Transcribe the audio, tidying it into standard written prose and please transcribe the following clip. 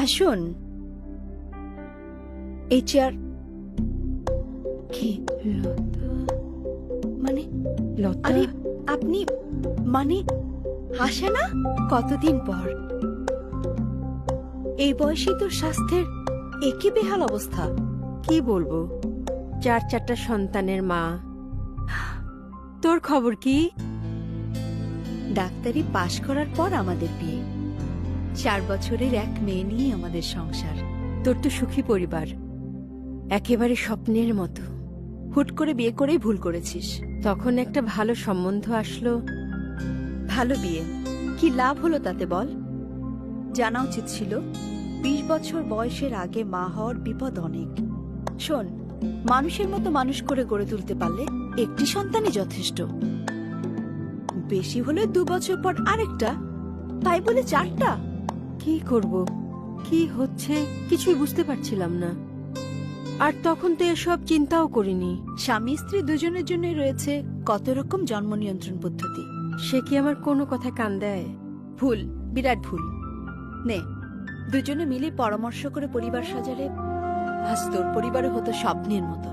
আসুন। এই চেয়ার কি? লতা, মানে লতা, আরে আপনি মানে হাসে না? কতদিন পর। এই বয়সে তোর স্বাস্থ্যের একই বেহাল অবস্থা। কি বলবো, 4 সন্তানের মা। তোর খবর কি? ডাক্তারি পাশ করার পর আমাদের বিয়ে। 4 বছরের এক মেয়ে নিয়ে আমাদের সংসার। তোর তো সুখী পরিবার, একেবারে স্বপ্নের মতো। হুট করে বিয়ে করেই ভুল করেছিস। তখন একটা ভালো সম্বন্ধ আসলো। ভালো বিয়ে, কি লাভ হলো তাতে বল? জানা উচিত ছিল 20 বছর বয়সের আগে মা হওয়ার বিপদ অনেক। শোন, মানুষের মতো মানুষ করে গড়ে তুলতে পারলে একটি সন্তানই যথেষ্ট। বেশি হলে 2 বছর পর আরেকটা, তাই বলে 4টা। কি করব, কি হচ্ছে কিছুই বুঝতে পারছিলাম না। আর তখন তো এসব চিন্তাও করিনি। স্বামী স্ত্রী দুজনের জন্য রয়েছে কত রকম জন্ম নিয়ন্ত্রণ পদ্ধতি। সে কি আমার কোনো কথায় কান দেয়? ভুল, বিরাট ভুল। নে, দুজনে মিলে পরামর্শ করে পরিবার সাজালে আজ তোর পরিবারও হতো স্বপ্নের মতো।